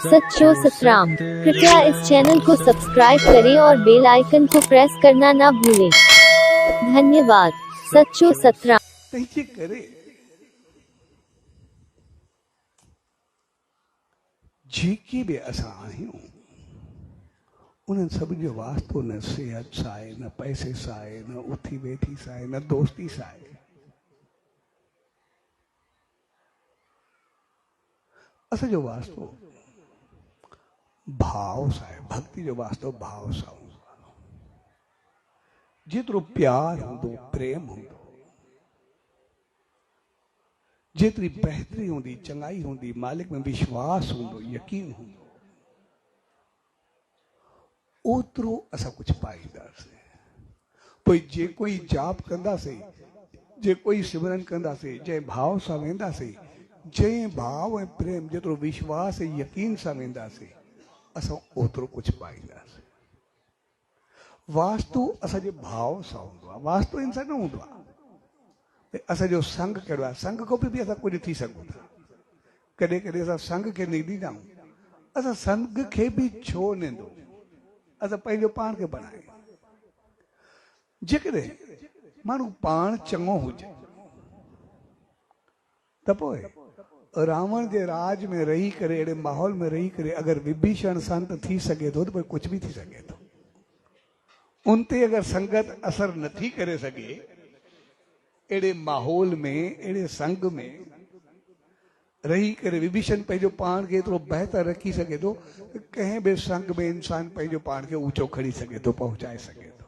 सच्चो सतराम। कृपया इस चैनल को सब्सक्राइब करें और बेल आइकन को प्रेस करना ना भूलें। धन्यवाद। सच्चो सतराम। तंहिंजे करे जेके बि असां आहियूं उन्हनि सभिनी जो वास्तो न सिहत सां आहे, न पैसे सां आहे, न उथी वेठी सां आहे, न दोस्ती सां आहे। असांजो वास्तो भाव सां आहे। भक्ति जो वास्तो भाव सां हूंदो आहे। जेतिरो प्यार हूंदो, प्रेम हूंदो, जेतिरी बहितरी हूंदी, चङाई हूंदी, मालिक में विश्वास हूंदो, यकीन हूंदो, ओतिरो असां कुझु पाईंदासीं। पोइ जे कोई जाप कंदासीं, जे कोई सिमरन कंदासीं, जंहिं भाव सां वेंदासीं, जंहिं भाव ऐं प्रेम जेतिरो विश्वास ऐं यकीन सां वेंदासीं, असां ओतिरो कुझु पाईंदासीं। वास्तु असांजे भाव सां हूंदो आहे। वास्तु इंसान न हूंदो आहे असांजो संग कहिड़ो आहे। संग खां बि असां कुझु थी सघूं था। कॾहिं कॾहिं असां संग खे न ॾींदा आहियूं। असां संग खे बि छो ॾींदो, असां पंहिंजो पाण खे बणाए। जेकॾहिं माण्हू पाण चङो हुजे त पोइ रावण जे राज में रही करे, अहिड़े माहौल में रही करे अगरि विभीषण संत थी सघे थो त पोइ कुझु बि थी सघे थो। उन ते अगरि संगत असर नथी करे सघे, अहिड़े माहौल में, अहिड़े संग में रही करे विभीषण पंहिंजो पाण खे एतिरो बहितर रखी सघे थो, कंहिं बि संग में इंसान पंहिंजो पाण खे ऊंचो खणी सघे थो, पहुचाए सघे थो।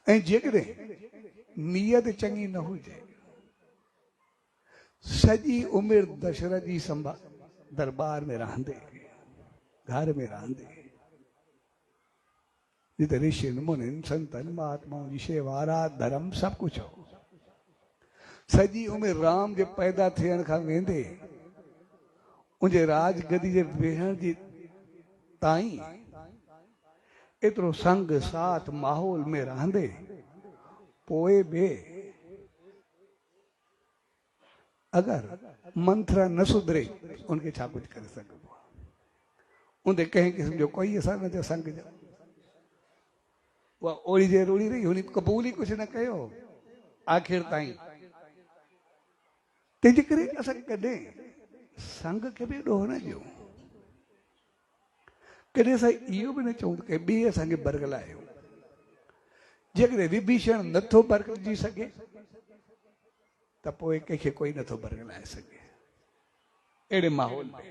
ऐं जेकॾहिं नियत चङी न हुजे, सॼी उमिरि दशरथ जी दरबार में रहंदे, घर में रहंदे, जिते ऋषि मुनिन संतन महात्माओं जी शेवा, आराध धर्म सभु कुझु हो, सॼी उमिरि राम जे पैदा थियण खां वेंदे उनजे राजगदी जे वेहण जी ताईं एतिरो संग साथ माहौल में रहंदे पोइ बि अगरि मंथरा न सुधरे उनखे छा कुझु करे सघिबो आहे। उनते कंहिं क़िस्म जो कोई असर न थियो संग जो। उहा ओड़ी देरि ओड़ी रही, हुन क़बूल ई कुझु न कयो आख़िर ताईं। तंहिंजे करे असां कॾहिं संग खे बि ॾोह न ॾियूं। कॾहिं असां इहो बि न चऊं की ॿिए असांखे बरगलायो। जेकॾहिं विभीषण नथो बरगलजी सघे त पोइ कंहिंखे कोई नथो बरगलाए सघे। अहिड़े माहौल में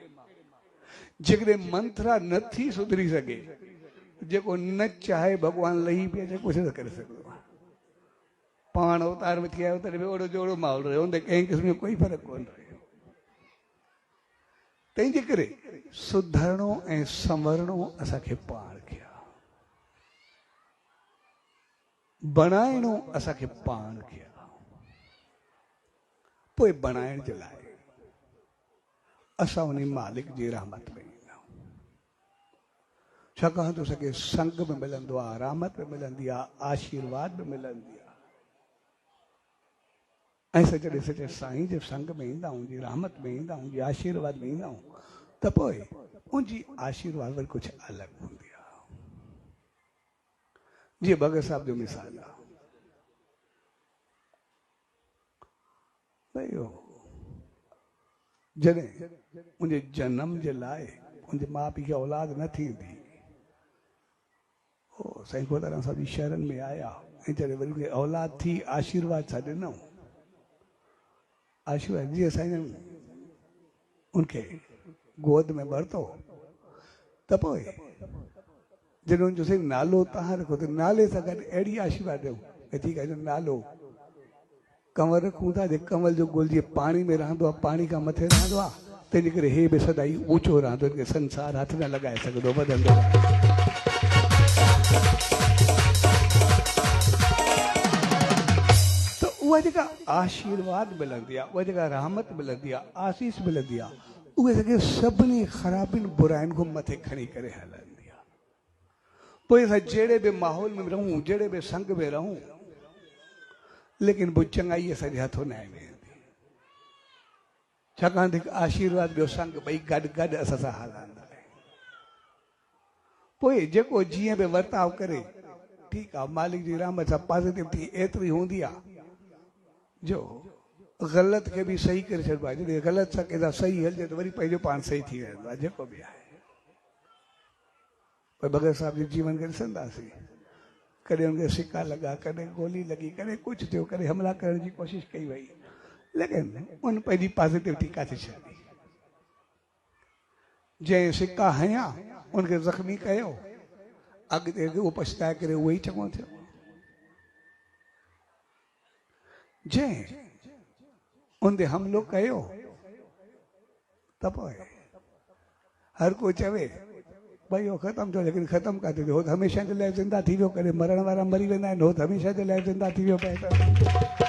जेकॾहिं मंथरा नथी सुधरी सघे, जेको न चाहे भॻवानु लही बि अचे, कुझु न करे सघंदो आहे। पाण अवतार में थी आयो तॾहिं बि ओड़ो जोड़ो माहौल रहियो, उन कंहिं क़िस्म जो कोई फ़र्क़ु कोन रहियो। तंहिंजे करे सुधरणो ऐं संवरणो असांखे पाण खे आहे, बणाइणो असांखे पाण खे आहे। पोइ बणाइण जे लाइ असां उन मालिक जी रहमत में ईंदा आहियूं। छाकाणि त असांखे संग में मिलंदो आहे, रहमत में मिलंदी आहे, आशीर्वाद में मिलंदी आहे। ऐं सॼे सॼे साईं जे संग में ईंदा आहियूं, जी रहमत में ईंदा आहियूं, जी आशीर्वाद में ईंदा आहियूं, त पोइ उनजी आशीर्वाद वरी कुझु अलॻि हूंदी आहे। जीअं भगत साहिब जो मिसाल आहे। जॾहिं मुंहिंजे जनम जे लाइ मुंहिंजे माउ पीउ खे औलाद न थींदी, साईं खोताराम साहिब जी शरण में आया ऐं जॾहिं वरी औलाद थी, आशीर्वाद सां ॾिनऊं। आशीर्वाद जीअं साईं उनखे गोद में भरतो त पोइ जॾहिं उनजो साईं नालो तव्हां रखो त नाले सां गॾु अहिड़ी आशीर्वाद ॾियो ऐं ठीकु आहे, नालो कंवर रखूं था, जे कंवल जो गुल जीअं पाणी में रहंदो आहे, पाणी खां मथे रहंदो आहे, तंहिंजे करे हे बि सदाई ऊचो रहंदो, हिनखे संसार हथ न लॻाए सघंदो, वधंदो। त उहा जेका आशीर्वाद मिलंदी आहे, उहा जेका रहमत मिलंदी आहे, आसीस मिलंदी आहे, उहे असांखे सभिनी ख़राबियुनि बुराइनि खां मथे खणी करे हलंदी आहे। पोइ असां जहिड़े बि माहौल में रहूं, जहिड़े बि संग में रहूं, लेकिन वो चङाई असांजे हथों न वेंदी। छाकाणि त आशीर्वाद ॿियो संग ॿई गॾु गॾु असां सां हलंदा पोइ जेको जीअं बि वर्ताव करे ठीकु आहे मालिक जी रहमत सां पॉज़िटिविटी एतिरी हूंदी आहे जो ग़लति खे बि सही करे छॾिबो आहे जॾहिं ग़लति सां कंहिंसां सही हलिजे त वरी पंहिंजो पाण सही थी वेंदो आहे जेको बि आहे पर भगत साहिब जे जीवन खे ॾिसंदासीं कॾहिं हुनखे सिका लॻा कॾहिं गोली लॻी कॾहिं कुझु थियो कॾहिं हमला करण जी कोशिशि कई वई लेकिन उन पंहिंजी पॉज़िटिविटी काथे छॾी जंहिं सिका हयां उनखे ज़ख़्मी कयो अॻिते उहो पछताए करे उहो ई चङो थियो जंहिं उन ते हमलो कयो त पोइ हर को चवे भाई उहो ख़तमु थियो लेकिन ख़तमु काथे थियो हो त हमेशह जे लाइ ज़िंदा थी वियो कॾहिं मरण वारा मरी वेंदा आहिनि हो त हमेशह जे लाइ ज़िंदा थी वियो पए